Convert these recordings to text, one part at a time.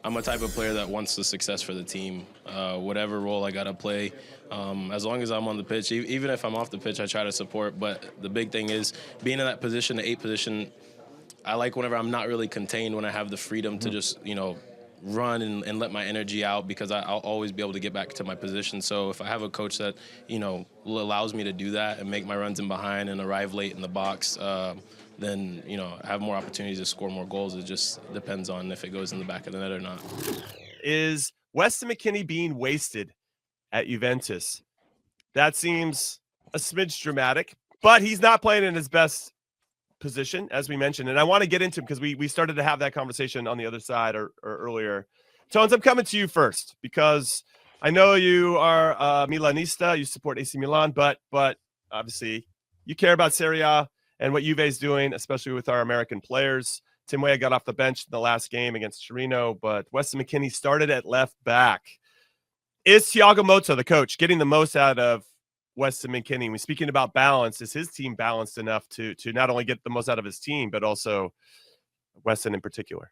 I'm a type of player that wants the success for the team, whatever role I got to play. As long as I'm on the pitch, even if I'm off the pitch, I try to support. But the big thing is being in that position, the 8 position, I like whenever I'm not really contained, when I have the freedom to just, run and let my energy out, because I'll always be able to get back to my position. So if I have a coach that, allows me to do that and make my runs in behind and arrive late in the box, then, I have more opportunities to score more goals. It just depends on if it goes in the back of the net or not. Is Weston McKennie being wasted at Juventus? That seems a smidge dramatic, but he's not playing in his best position, as we mentioned. And I want to get into him because we started to have that conversation on the other side or earlier. Tones, I'm coming to you first because I know you are Milanista. You support AC Milan, but obviously you care about Serie A and what Juve is doing, especially with our American players. Tim Weah got off the bench in the last game against Torino, but Weston McKennie started at left back. Is Thiago Motta, the coach, getting the most out of Weston McKennie? We're speaking about balance. Is his team balanced enough to not only get the most out of his team, but also Weston in particular?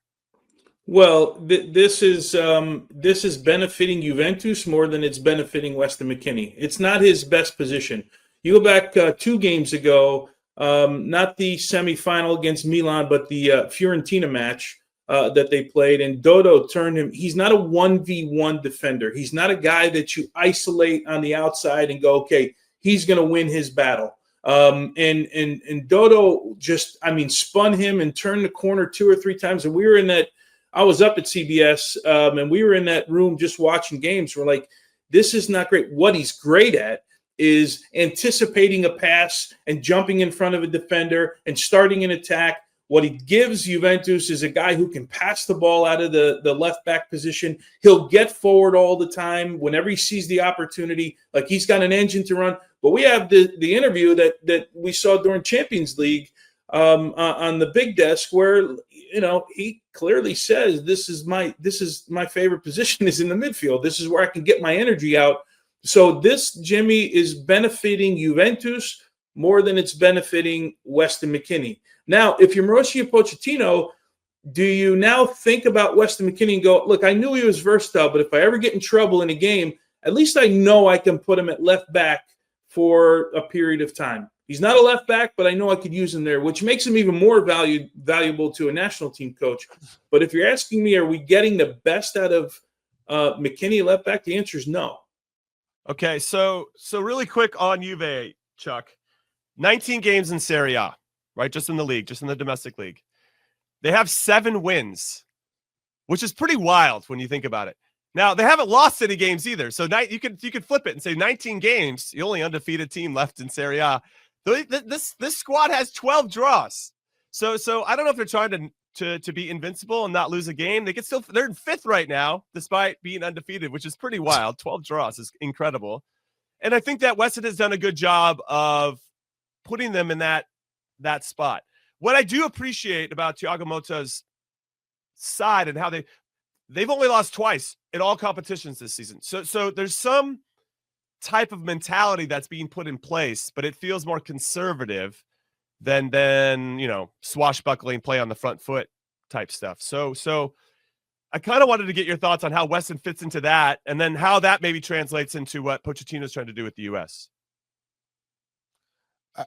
Well, this is benefiting Juventus more than it's benefiting Weston McKennie. It's not his best position. You go back 2 games ago, not the semifinal against Milan, but the Fiorentina match that they played, and Dodo turned him. He's not a 1v1 defender. He's not a guy that you isolate on the outside and go, okay, he's going to win his battle. And Dodo just, spun him and turned the corner 2 or 3 times. And we were in that. I was up at CBS, and we were in that room just watching games. We're like, this is not great. What he's great at is anticipating a pass and jumping in front of a defender and starting an attack. What he gives Juventus is a guy who can pass the ball out of the left back position. He'll get forward all the time whenever he sees the opportunity. Like, he's got an engine to run. But we have the interview that we saw during Champions League on the big desk where, he clearly says, this is my favorite position is in the midfield. This is where I can get my energy out. So this, Jimmy, is benefiting Juventus more than it's benefiting Weston McKennie. Now, if you're Mauricio Pochettino, do you now think about Weston McKennie and go, look, I knew he was versatile, but if I ever get in trouble in a game, at least I know I can put him at left back for a period of time. He's not a left back, but I know I could use him there, which makes him even more valuable to a national team coach. But if you're asking me, are we getting the best out of McKennie left back? The answer is no. Okay, so really quick on Juve, Chuck. 19 games in Serie A, right? Just in the league, just in the domestic league. They have 7 wins, which is pretty wild when you think about it. Now, they haven't lost any games either. So you could flip it and say 19 games, the only undefeated team left in Serie A. This squad has 12 draws. So I don't know if they're trying to be invincible and not lose a game. They're in 5th right now, despite being undefeated, which is pretty wild. 12 draws is incredible. And I think that Weston has done a good job of putting them in that spot. What I do appreciate about Thiago Motta's side and how they've only lost twice in all competitions this season. So there's some type of mentality that's being put in place, but it feels more conservative than swashbuckling, play on the front foot type stuff. So I kind of wanted to get your thoughts on how Weston fits into that, and then how that maybe translates into what Pochettino's trying to do with the U.S.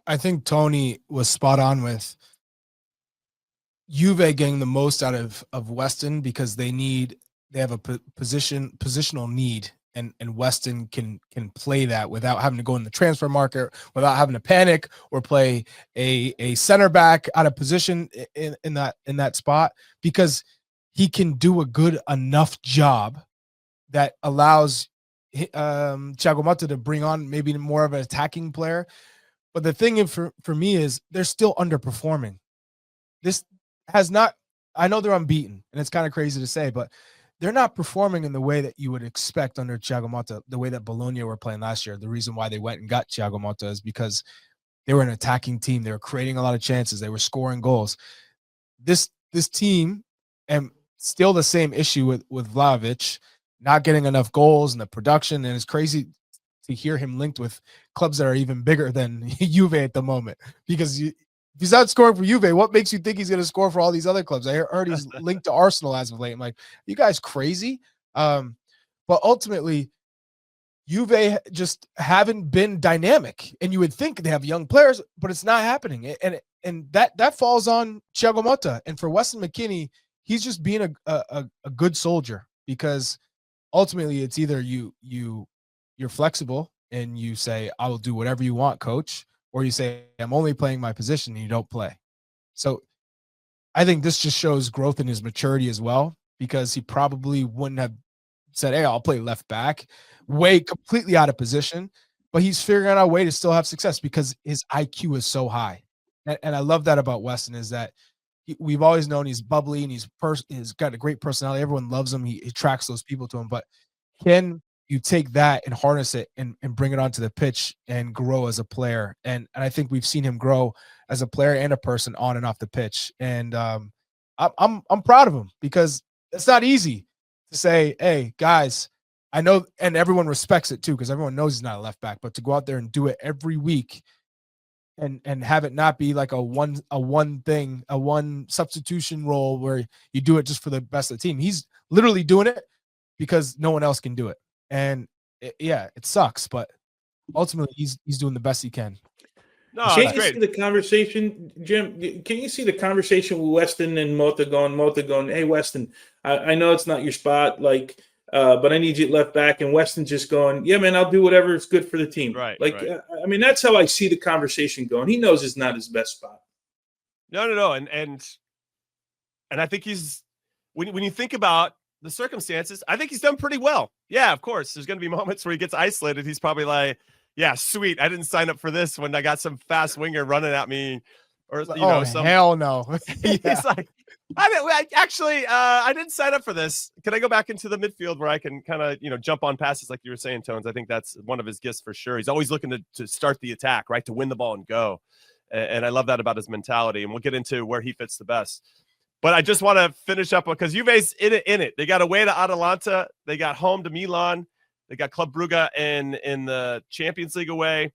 I think Tony was spot on with Juve getting the most out of Weston because they have a positional need, and Weston can play that without having to go in the transfer market, without having to panic or play a center back out of position in that spot, because he can do a good enough job that allows Thiago Motta to bring on maybe more of an attacking player. But the thing for me is they're still underperforming. This has not, I know they're unbeaten, and it's kind of crazy to say, but they're not performing in the way that you would expect under Thiago Motta, the way that Bologna were playing last year. The reason why they went and got Thiago Motta is because they were an attacking team. They were creating a lot of chances. They were scoring goals. This team, and still the same issue with Vlahovic, not getting enough goals and the production, and it's crazy to hear him linked with clubs that are even bigger than Juve at the moment, because if he's not scoring for Juve, what makes you think he's going to score for all these other clubs? I heard he's linked to Arsenal as of late. I'm like, you guys crazy? But ultimately, Juve just haven't been dynamic, and you would think they have young players, but it's not happening. And that falls on Thiago Motta. And for Weston McKennie, he's just being a good soldier, because ultimately it's either you're flexible and you say, I will do whatever you want, coach, or you say, I'm only playing my position and you don't play. So I think this just shows growth in his maturity as well, because he probably wouldn't have said, hey, I'll play left back, way completely out of position, but he's figuring out a way to still have success because his IQ is so high. And I love that about Weston, is that we've always known he's bubbly and he's got a great personality. Everyone loves him. He attracts those people to him, but can you take that and harness it and bring it onto the pitch and grow as a player? And I think we've seen him grow as a player and a person on and off the pitch. And I'm proud of him, because it's not easy to say, hey, guys, I know, and everyone respects it too, because everyone knows he's not a left back, but to go out there and do it every week and have it not be like a one substitution role where you do it just for the best of the team. He's literally doing it because no one else can do it. And it sucks, but ultimately he's doing the best he can. No, can you see the conversation, Jim? Can you see the conversation with Weston and Motta going, hey, Weston, I know it's not your spot, but I need you at left back. And Weston just going, yeah, man, I'll do whatever is good for the team. Right. I mean, that's how I see the conversation going. He knows it's not his best spot. No. And I think he's, when you think about the circumstances, I think he's done pretty well. Yeah, of course. There's going to be moments where he gets isolated. He's probably like, yeah, sweet, I didn't sign up for this when I got some fast winger running at me, or hell no. He's like, I didn't sign up for this. Can I go back into the midfield where I can kind of jump on passes like you were saying, Tones? I think that's one of his gifts for sure. He's always looking to start the attack, right, to win the ball and go. And I love that about his mentality. And we'll get into where he fits the best. But I just want to finish up because Juve's in it. They got away to Atalanta. They got home to Milan. They got Club Brugge in the Champions League away,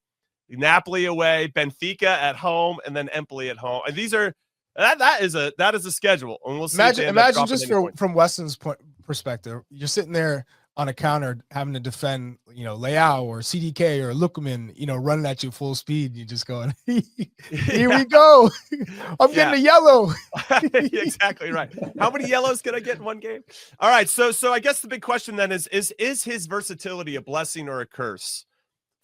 Napoli away, Benfica at home, and then Empoli at home. And these are that is a schedule. And we'll see. Imagine just from Weston's perspective, you're sitting there on a counter having to defend, Leao or CDK or Lukman, running at you full speed. You're just going, here we go. I'm getting a yellow. Exactly right. How many yellows can I get in one game? All right. So I guess the big question then is his versatility a blessing or a curse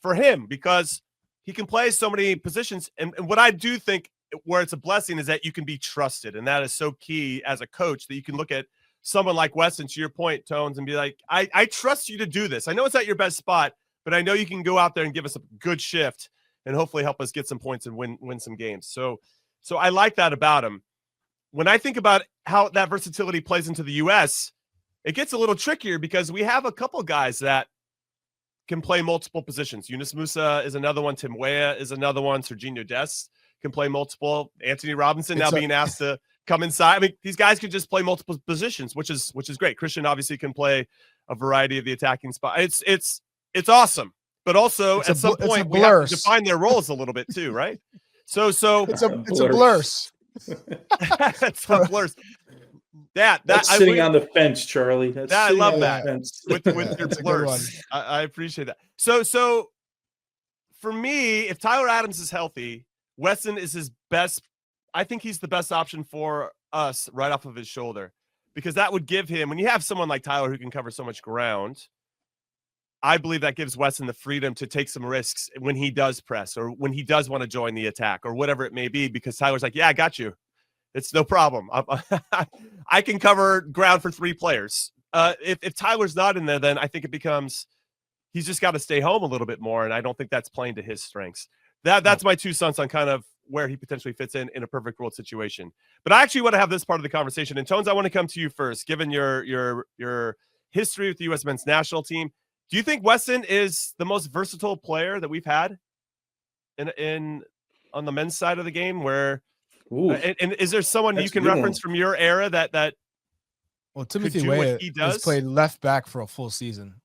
for him? Because he can play so many positions. And what I do think where it's a blessing is that you can be trusted. And that is so key as a coach, that you can look at someone like Weston, to your point, Tones, and be like, I trust you to do this. I know it's not your best spot, but I know you can go out there and give us a good shift and hopefully help us get some points and win some games. So I like that about him. When I think about how that versatility plays into the U.S., it gets a little trickier because we have a couple guys that can play multiple positions. Yunus Musa is another one. Tim Weah is another one. Serginho Dest can play multiple. Anthony Robinson being asked to come inside. I mean, these guys can just play multiple positions, which is great. Christian obviously can play a variety of the attacking spot. It's awesome, but also at some point we have to define their roles a little bit too, right? So it's a blur. It's a blur. That's sitting on the fence, Charlie. I love that with your blurs. I appreciate that. So for me, if Tyler Adams is healthy, Weston is his best. I think he's the best option for us right off of his shoulder, because that would give him, when you have someone like Tyler who can cover so much ground, I believe that gives Weston the freedom to take some risks when he does press or when he does want to join the attack or whatever it may be, because Tyler's like, yeah, I got you. It's no problem. I can cover ground for 3 players. If Tyler's not in there, then I think it becomes he's just got to stay home a little bit more, and I don't think that's playing to his strengths. That's my 2 cents on kind of where he potentially fits in a perfect world situation. But I actually want to have this part of the conversation. And Tones, I want to come to you first, given your history with the U.S. men's national team. Do you think Weston is the most versatile player that we've had in on the men's side of the game? Where and is there someone you can reference from your era that well, Timothy Weah has played left back for a full season.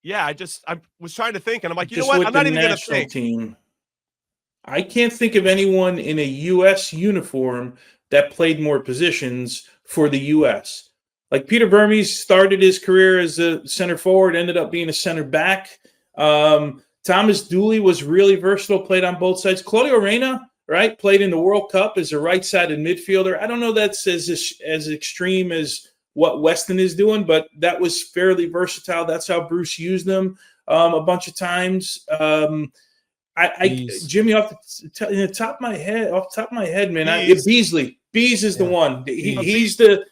Yeah, I was trying to think, and I'm like, you know what? I'm not even going to think. Team. I can't think of anyone in a U.S. uniform that played more positions for the U.S. Like Peter Vermes started his career as a center forward, ended up being a center back. Thomas Dooley was really versatile, played on both sides. Claudio Reyna, right, played in the World Cup as a right-sided midfielder. I don't know that's as extreme as what Weston is doing, but that was fairly versatile. That's how Bruce used them a bunch of times. Jimmy, off the top of my head, man, Beasley. Bees is the one. He's the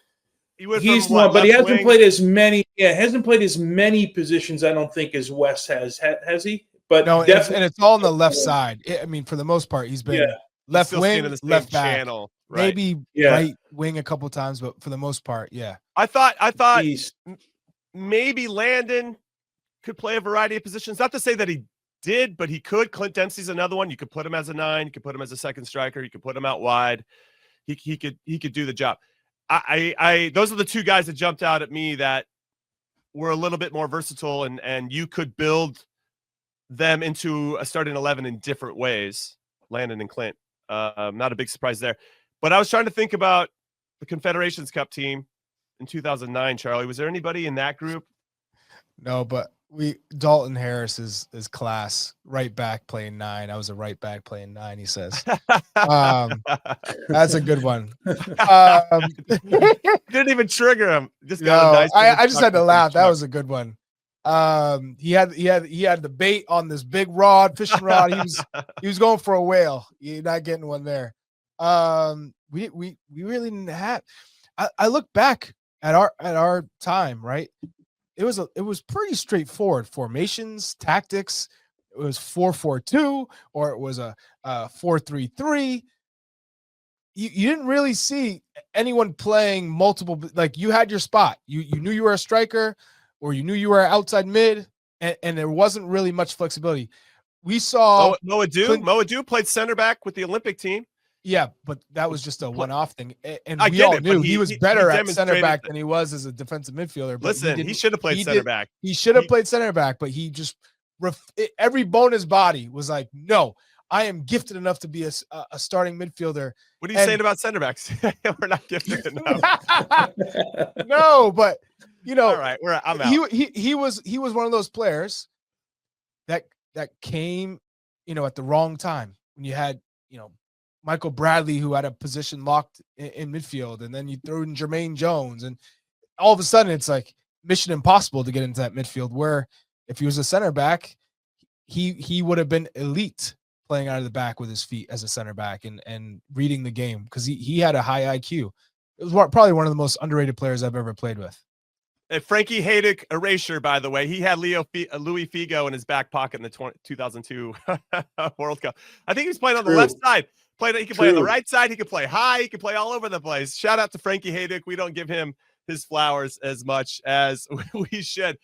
one, but he hasn't played as many. Yeah, hasn't played as many positions. I don't think as Wes has. Has he? But no, and it's all on the left side. I mean, for the most part, he's been left wing, left back, channel, right. Maybe right wing a couple times, but for the most part, yeah. I thought maybe Landon could play a variety of positions. Not to say that he did, but he could. Clint Dempsey's another one. You could put him as a 9. You could put him as a second striker. You could put him out wide. He could do the job. Those are the two guys that jumped out at me that were a little bit more versatile, and you could build them into a starting 11 in different ways. Landon and Clint. Not a big surprise there. But I was trying to think about the Confederations Cup team in 2009, Charlie. Was there anybody in that group? No, but Dalton Harris is class. Right back playing 9. I was a right back playing 9, he says. That's a good one. Didn't even trigger him. Just got a nice I just had to laugh. That was a good one. He had the bait on this big rod, fishing rod. He was going for a whale. You're not getting one there. We really didn't have. I look back at our time, right? It was pretty straightforward formations, tactics. It was 4-4-2 or it was a 4-3-3. You didn't really see anyone playing multiple. Like you had your spot. You knew you were a striker, or you knew you were outside mid, and there wasn't really much flexibility. We saw Moadu played center back with the Olympic team. Yeah, but that was just a one-off thing, and we all knew he was better at center back than he was as a defensive midfielder. But listen, he should have played center back. He should have played center back, but he just every bone in his body was like, no, I am gifted enough to be a starting midfielder. What are you saying about center backs? We're not gifted enough. No, but you know, all right, I'm out. He was one of those players that came, you know, at the wrong time when you had, you know, Michael Bradley, who had a position locked in midfield, and then you throw in Jermaine Jones, and all of a sudden it's like mission impossible to get into that midfield, where if he was a center back, he would have been elite playing out of the back with his feet as a center back and reading the game, because he had a high IQ. It was probably one of the most underrated players I've ever played with. Frankie Haydick erasure, by the way. He had Louis Figo in his back pocket in the 2002 World Cup. I think he was playing on the left side. He can play on the right side. He can play high. He can play all over the place. Shout out to Frankie Haydick. We don't give him his flowers as much as we should.